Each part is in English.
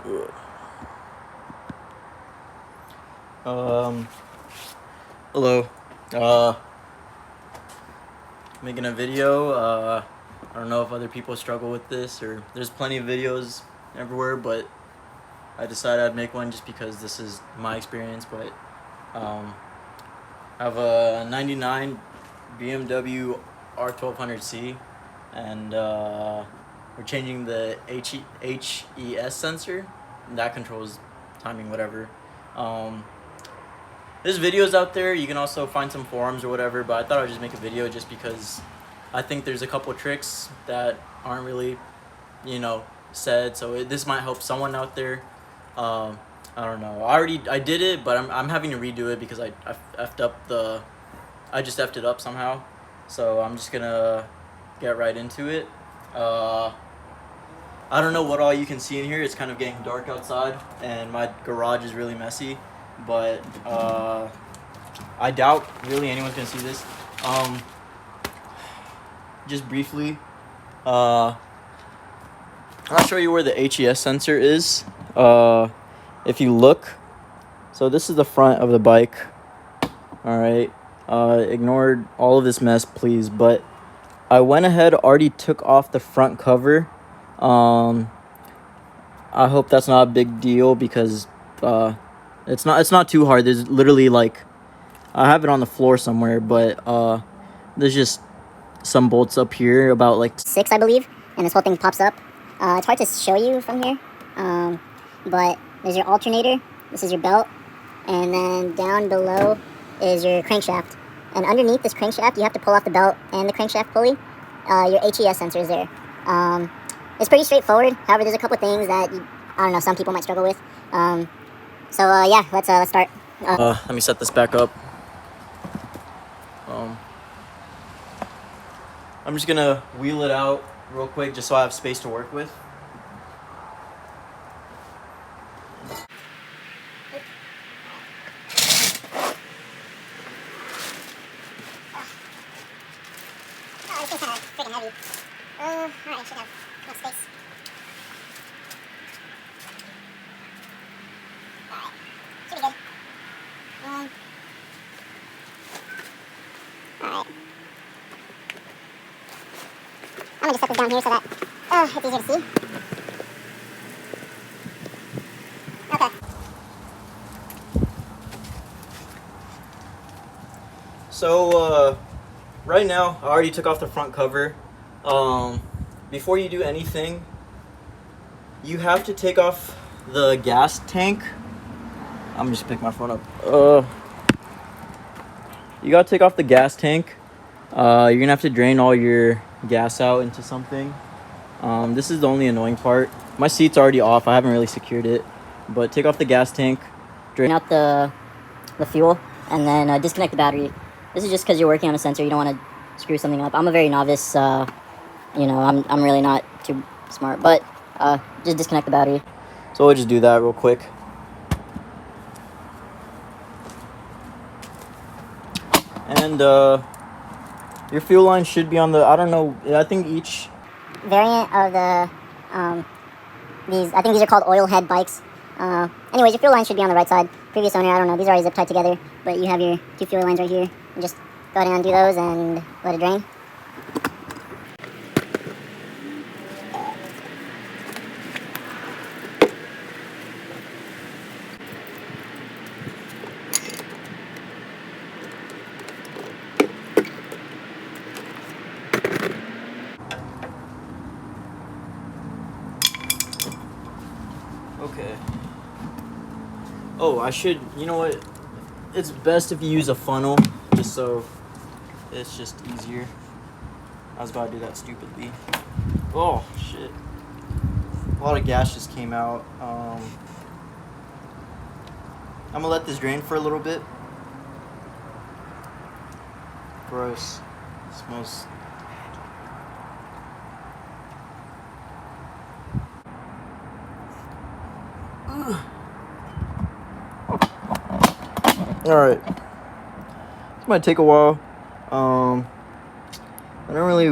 Hello. Making a video. I don't know if other people struggle with this, or there's plenty of videos everywhere, but I decided I'd make one just because this is my experience. But I have a 99 BMW r1200c, and we're changing the HES sensor, and that controls timing, whatever. There's videos out there. You can also find some forums or whatever, but I thought I'd just make a video just because I think there's a couple tricks that aren't really, said. So this might help someone out there. I don't know. I did it, but I'm having to redo it because I just effed it up somehow. So I'm just gonna get right into it. I don't know what all you can see in here. It's kind of getting dark outside, and my garage is really messy. But I doubt really anyone's gonna see this. Just briefly, I'll show you where the HES sensor is. If you look, so this is the front of the bike. All right. Ignore all of this mess, please. But I went ahead, already took off the front cover. I hope that's not a big deal because it's not too hard. There's literally I have it on the floor somewhere, but there's just some bolts up here, about 6, I believe, and this whole thing pops up. It's hard to show you from here, but there's your alternator. This is your belt, and then down below is your crankshaft. And underneath this crankshaft, you have to pull off the belt and the crankshaft pulley. Your HES sensor is there. It's pretty straightforward. However, there's a couple things that I don't know, some people might struggle with. Yeah, let's start. Let me set this back up. I'm just gonna wheel it out real quick just so I have space to work with. This is kind of freaking heavy. Alright, I should have enough space. Alright, should be good. Alright. I'm gonna just set this down here so that it's easier to see. Okay. So, right now, I already took off the front cover. Before you do anything, you have to take off the gas tank. I'm just picking my phone up. You gotta take off the gas tank. You're gonna have to drain all your gas out into something. This is the only annoying part. My seat's already off. I haven't really secured it. But take off the gas tank, drain out the fuel, and then disconnect the battery. This is just because you're working on a sensor. You don't want to screw something up. I'm a very novice. I'm really not too smart. But just disconnect the battery. So we'll just do that real quick. And your fuel line should be on the, I don't know, I think each variant of the, these are called oil head bikes. Anyways, your fuel line should be on the right side. Previous owner, I don't know, these are already zip tied together, but you have your 2 fuel lines right here. And just go ahead and undo those and let it drain. Okay. Oh, you know what? It's best if you use a funnel, just so it's just easier. I was about to do that stupidly. Oh, shit. A lot of gas just came out. I'm gonna let this drain for a little bit. Gross. It smells. Alright. This might take a while. I don't really...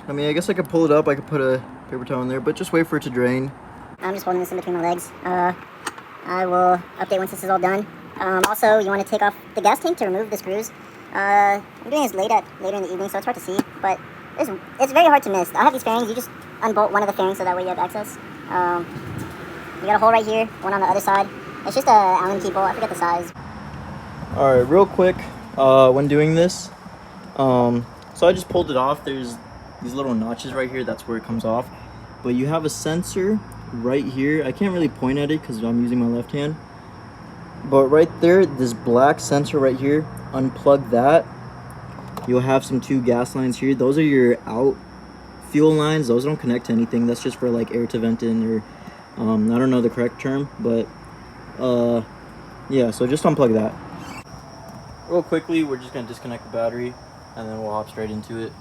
I mean, I guess I could pull it up. I could put a paper towel in there, but just wait for it to drain. I'm just holding this in between my legs. I will update once this is all done. Also, you want to take off the gas tank to remove the screws. I'm doing this later in the evening, so it's hard to see, but it's very hard to miss. I have these fairings. You just unbolt one of the fairings so that way you have access. You got a hole right here, one on the other side. It's just a Allen key bolt. I forget the size. All right, real quick, when doing this, so I just pulled it off. There's these little notches right here. That's where it comes off. But you have a sensor right here. I can't really point at it because I'm using my left hand. But right there, this black sensor right here, unplug that. You'll have some 2 gas lines here. Those are your out fuel lines. Those don't connect to anything. That's just for like air to vent in, or I don't know the correct term, but yeah, so just unplug that. Real quickly, we're just gonna disconnect the battery and then we'll hop straight into it.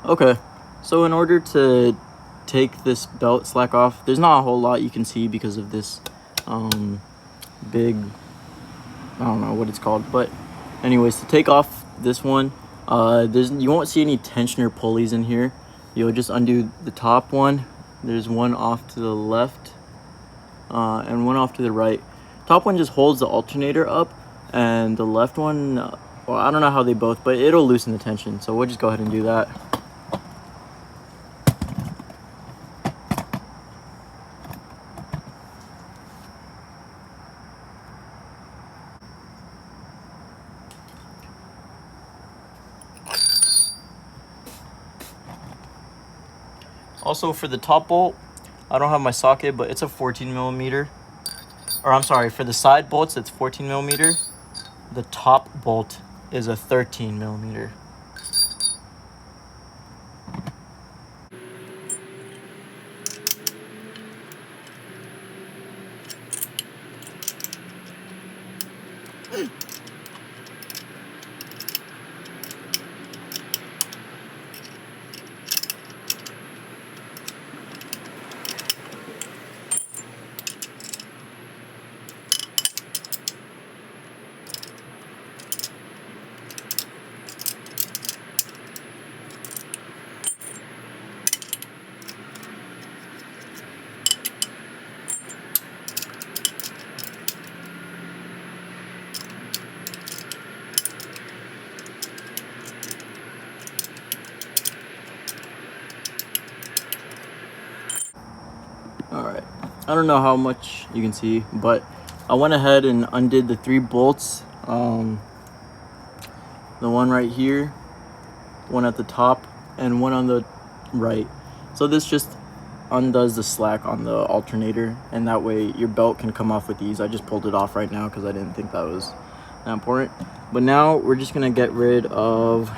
Okay, so in order to take this belt slack off, there's not a whole lot you can see because of this big, I don't know what it's called, but anyways, to take off this one, you won't see any tensioner pulleys in here. You'll just undo the top one. There's one off to the left and one off to the right. Top one just holds the alternator up, and the left one, well, I don't know how they both, but it'll loosen the tension, so we'll just go ahead and do that. Also, for the top bolt, I don't have my socket, but it's a 14 millimeter. Or I'm sorry, for the side bolts, it's 14 millimeter. The top bolt is a 13 millimeter. Alright, I don't know how much you can see, but I went ahead and undid the 3 bolts. The one right here, one at the top, and one on the right. So this just undoes the slack on the alternator, and that way your belt can come off with ease. I just pulled it off right now because I didn't think that was that important. But now we're just going to get rid of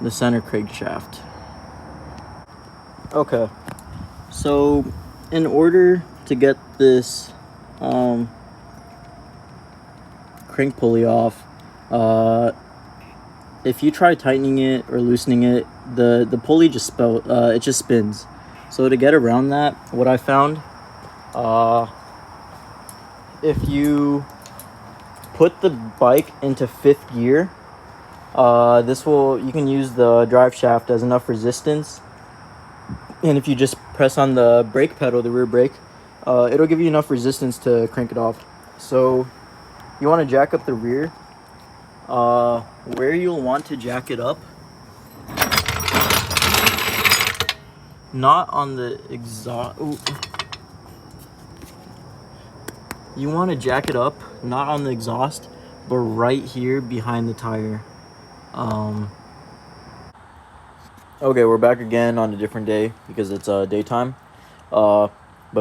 the center crankshaft. Okay. So in order to get this crank pulley off, if you try tightening it or loosening it, the pulley just spins. So to get around that, what I found, if you put the bike into 5th gear, you can use the drive shaft as enough resistance. And if you just press on the brake pedal, the rear brake, it'll give you enough resistance to crank it off. So you want to jack up the rear. Where you'll want to jack it up, not on the exhaust. You want to jack it up, not on the exhaust, but right here behind the tire. Okay, we're back again on a different day because it's daytime. But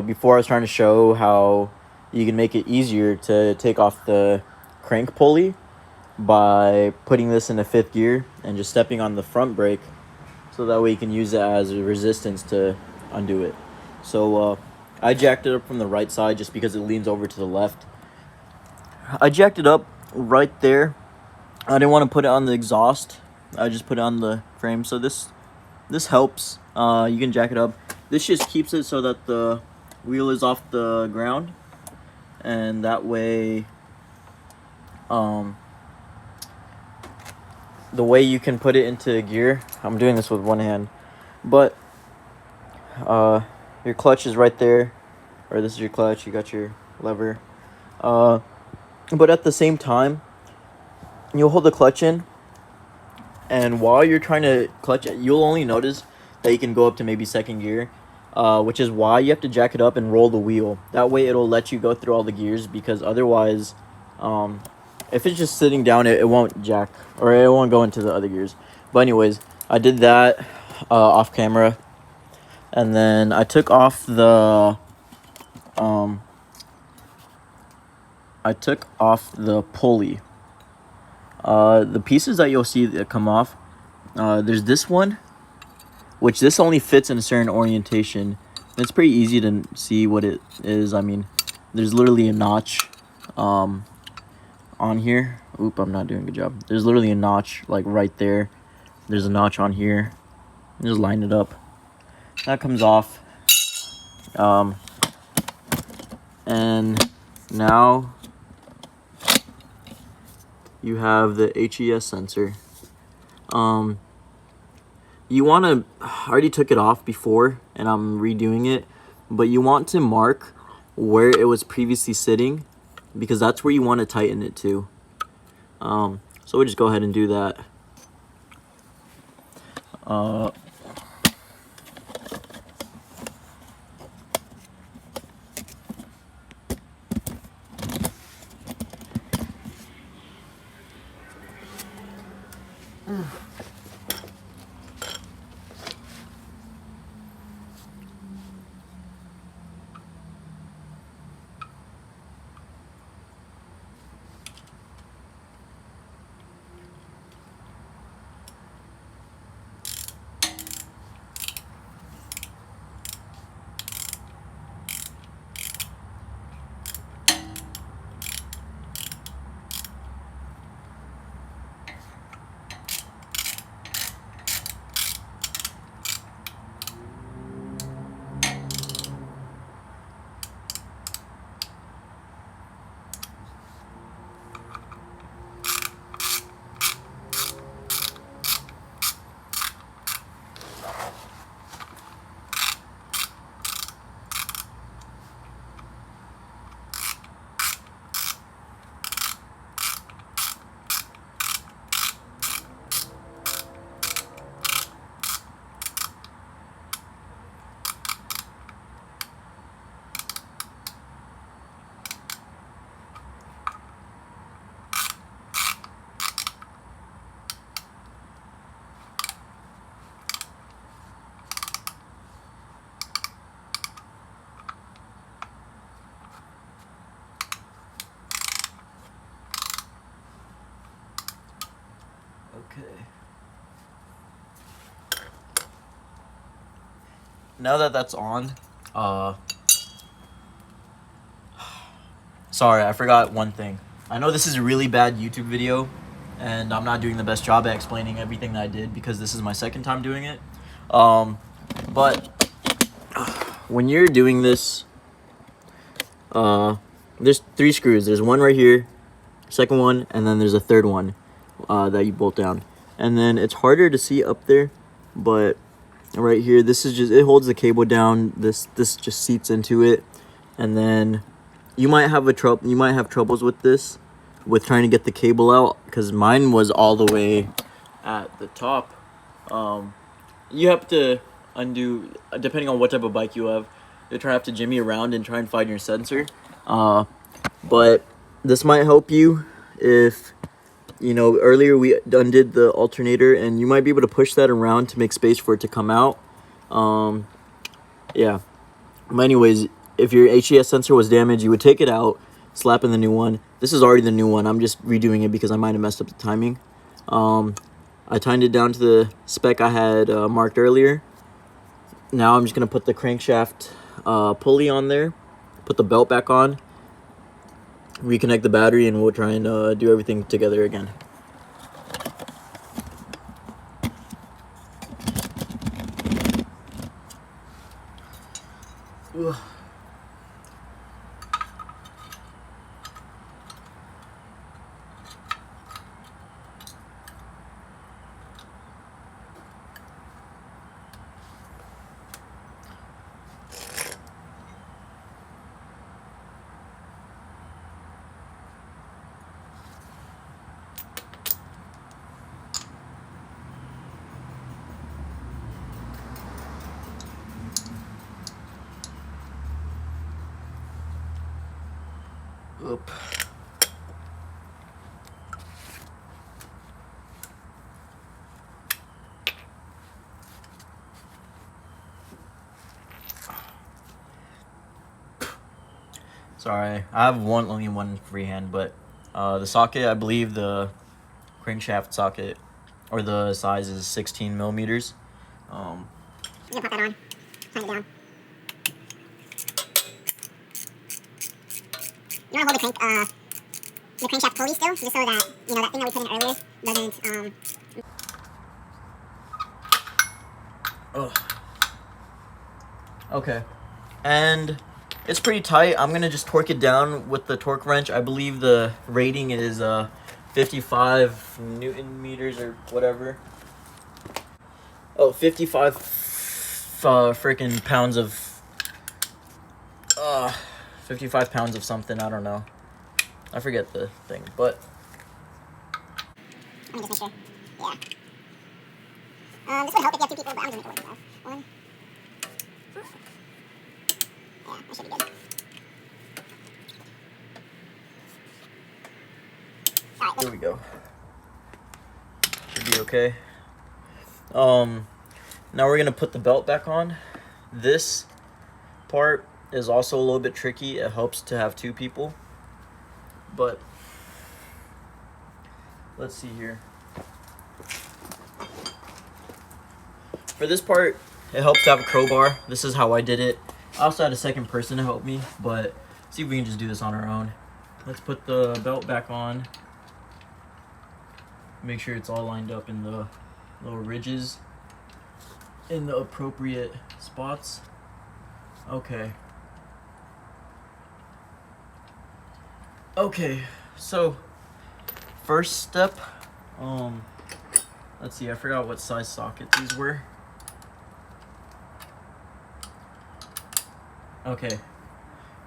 before I was trying to show how you can make it easier to take off the crank pulley by putting this in a fifth gear and just stepping on the front brake, so that way you can use it as a resistance to undo it. So I jacked it up from the right side just because it leans over to the left. I jacked it up right there. I didn't want to put it on the exhaust. I just put it on the frame. So this helps. You can jack it up. This just keeps it so that the wheel is off the ground, and that way the way you can put it into gear. I'm doing this with one hand, but your clutch is right there, or this is your clutch. You got your lever, but at the same time you'll hold the clutch in, and while you're trying to clutch it, you'll only notice that you can go up to maybe second gear, which is why you have to jack it up and roll the wheel. That way it'll let you go through all the gears, because otherwise if it's just sitting down, it won't jack, or it won't go into the other gears. But anyways, I did that off camera, and then I took off the pulley. The pieces that you'll see that come off, there's this one, which this only fits in a certain orientation. It's pretty easy to see what it is. I mean, there's literally a notch on here. Oop, I'm not doing a good job. There's literally a notch like right there. There's a notch on here. Just line it up. That comes off. And now you have the HES sensor. You want to, I already took it off before and I'm redoing it, but you want to mark where it was previously sitting, because that's where you want to tighten it to. So we'll just go ahead and do that. Okay. Now that that's on, sorry, I forgot one thing. I know this is a really bad YouTube video, and I'm not doing the best job at explaining everything that I did because this is my second time doing it. But when you're doing this, there's 3 screws. There's one right here, second one, and then there's a third one that you bolt down. And then it's harder to see up there, but right here, this is just, it holds the cable down. This just seats into it, and then you might have troubles with this, with trying to get the cable out, because mine was all the way at the top. You have to undo, depending on what type of bike you have, you're trying to have to jimmy around and try and find your sensor. But this might help you if you know, earlier we undid the alternator, and you might be able to push that around to make space for it to come out. Yeah. But anyways, if your HES sensor was damaged, you would take it out, slap in the new one. This is already the new one. I'm just redoing it because I might have messed up the timing. I timed it down to the spec I had marked earlier. Now I'm just going to put the crankshaft pulley on there, put the belt back on, reconnect the battery, and we'll try and do everything together again. Ugh. Oop. Sorry, I have only one freehand, but the socket, I believe the crankshaft socket, or the size is 16 millimeters. You can put that on, tighten it down. You want to hold the crankshaft pulley still, just so that, you know, that thing that we put in earlier doesn't, Ugh. Okay, and it's pretty tight. I'm gonna just torque it down with the torque wrench. I believe the rating is 55 Newton meters or whatever. Oh, 55 freaking pounds of 55 pounds of something. I don't know. I forget the thing, but let me just make sure. Yeah. This would help if you have two people, but I'm just gonna make it work. One. Yeah, that should be good. Alright. Here we go. Should be okay. Now we're gonna put the belt back on. This part is also a little bit tricky. It helps to have two people, but let's see here. For this part, it helps to have a crowbar. This is how I did it. I also had a second person to help me, but see if we can just do this on our own. Let's put the belt back on. Make sure it's all lined up in the little ridges in the appropriate spots. Okay. Okay, so first step, let's see, I forgot what size socket these were. Okay,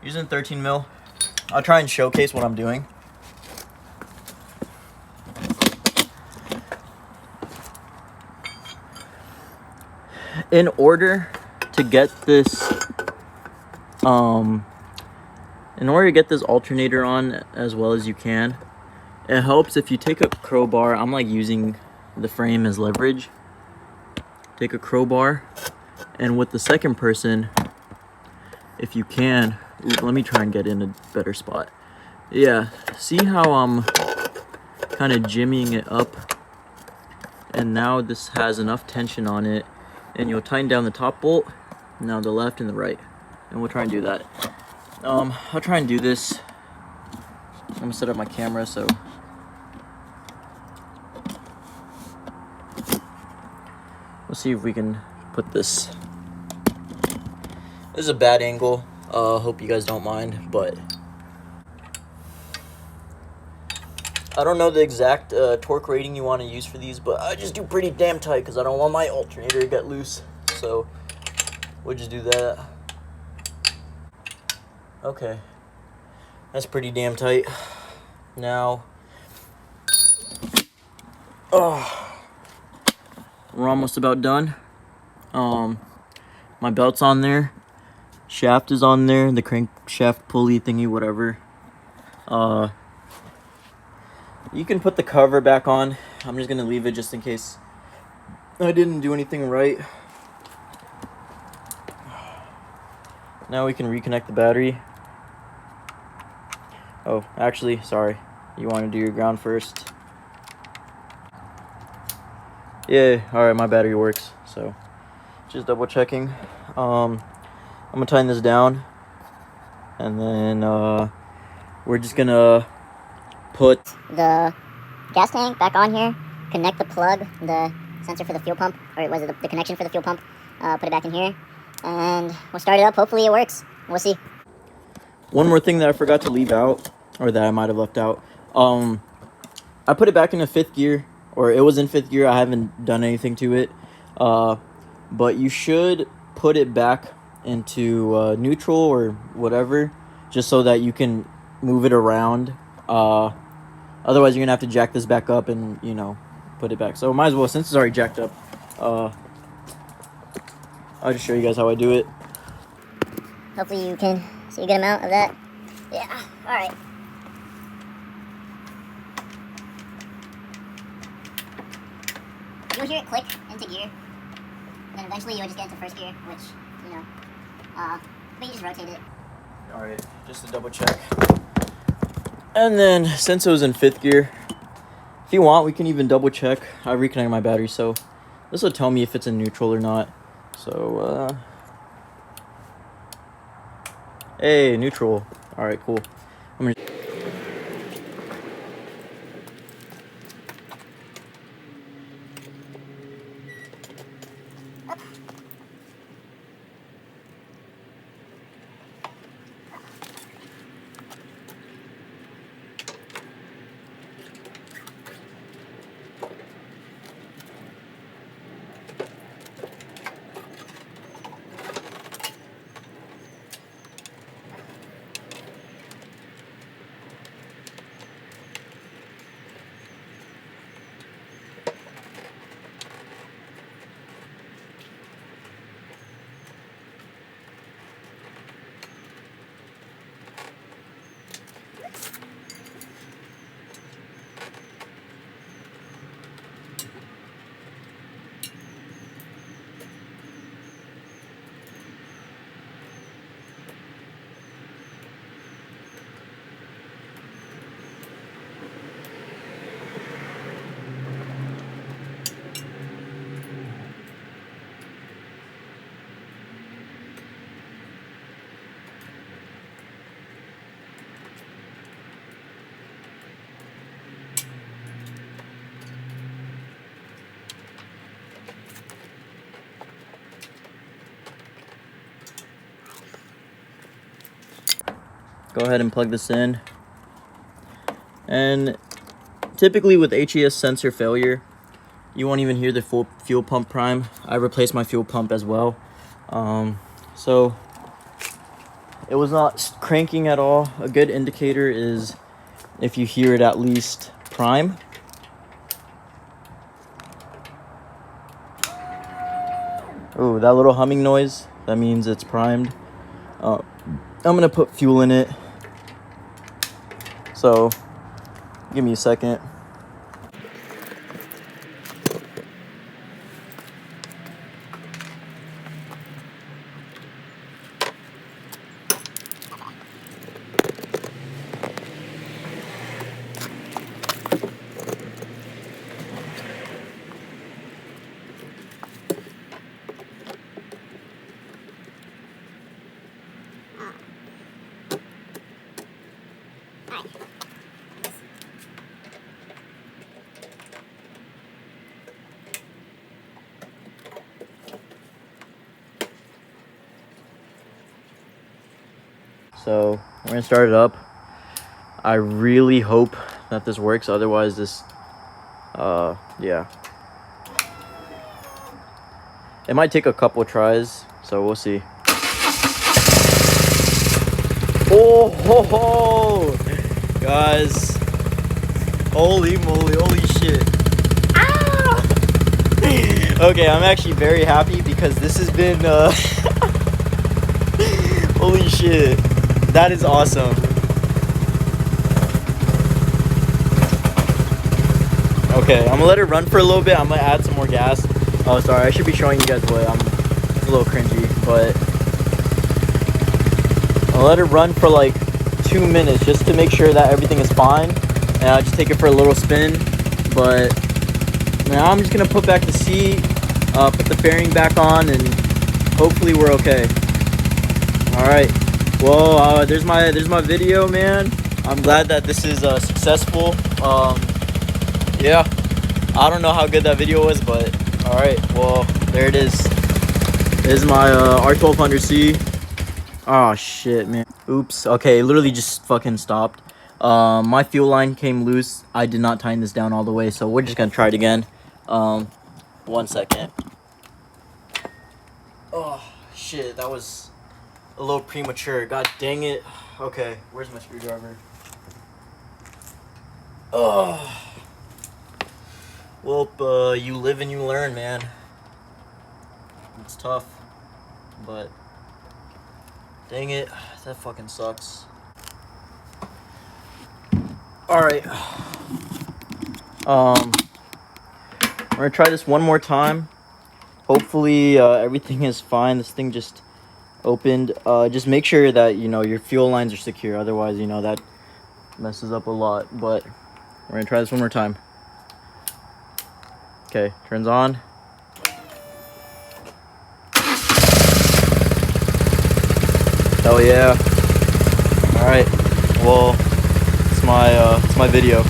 using 13 mil. I'll try and showcase what I'm doing. In order to get this, alternator on as well as you can, it helps if you take a crowbar. I'm like using the frame as leverage. Take a crowbar, and with the second person, if you can, let me try and get in a better spot. Yeah, see how I'm kind of jimmying it up, and now this has enough tension on it, and you'll tighten down the top bolt, now the left and the right, and we'll try and do that. I'll try and do this. I'm gonna set up my camera so we'll see if we can put this. This is a bad angle. Hope you guys don't mind, but I don't know the exact torque rating you want to use for these, but I just do pretty damn tight because I don't want my alternator to get loose. So we'll just do that. Okay, that's pretty damn tight. Now, we're almost about done. My belt's on there, shaft is on there, the crankshaft pulley thingy, whatever. You can put the cover back on. I'm just gonna leave it just in case I didn't do anything right. Now we can reconnect the battery. Oh, actually, sorry. You want to do your ground first. Yeah, alright, my battery works. So, just double checking. I'm gonna tighten this down. And then, we're just gonna put the gas tank back on here, connect the plug, the sensor for the fuel pump, or was it the connection for the fuel pump, put it back in here, and we'll start it up. Hopefully it works. We'll see. one more thing that I forgot to leave out, or that I might have left out. I put it back into 5th gear, or it was in 5th gear. I haven't done anything to it. But you should put it back into neutral or whatever, just so that you can move it around. Otherwise, you're gonna have to jack this back up and, you know, put it back. So might as well, since it's already jacked up, I'll just show you guys how I do it. Hopefully you can see a good amount of that. Yeah, all right. You'll hear it click into gear. And then eventually you'll just get into 1st gear, which, you know, but you just rotate it. Alright, just to double check. And then, since it was in 5th gear, if you want, we can even double check. I reconnected my battery, so this will tell me if it's in neutral or not. So, hey, neutral. Alright, cool. I'm gonna... Go ahead and plug this in. And typically with HES sensor failure, you won't even hear the full fuel pump prime. I replaced my fuel pump as well. So it was not cranking at all. A good indicator is if you hear it at least prime. Oh, that little humming noise, that means it's primed. I'm gonna put fuel in it. So, give me a second. So we're gonna start it up. I really hope that this works, otherwise this yeah, it might take a couple tries, so we'll see. Oh ho ho, guys, holy moly, holy shit. Ah! Okay, I'm actually very happy because this has been holy shit. That is awesome. Okay, I'm gonna let it run for a little bit. I'm gonna add some more gas. Oh, sorry, I should be showing you guys what it's a little cringy, but I'll let it run for like 2 minutes just to make sure that everything is fine. And I'll just take it for a little spin. But now I'm just gonna put back the seat, put the fairing back on, and hopefully we're okay. All right. Well, there's my video, man. I'm glad that this is successful. Yeah, I don't know how good that video was, but all right. Well, there it is. This is my r1200c. Oh shit, man. Oops. Okay, it literally just fucking stopped. My fuel line came loose. I did not tighten this down all the way, so we're just gonna try it again. 1 second. Oh shit, that was a little premature. God dang it. Okay, where's my screwdriver? Oh. Well, you live and you learn, man. It's tough, but dang it, that fucking sucks. All right. We're gonna try this one more time. Hopefully, everything is fine. This thing just opened. Just make sure that your fuel lines are secure. Otherwise, that messes up a lot. But we're gonna try this one more time. Okay, turns on. Hell yeah. All right. Well, it's my video.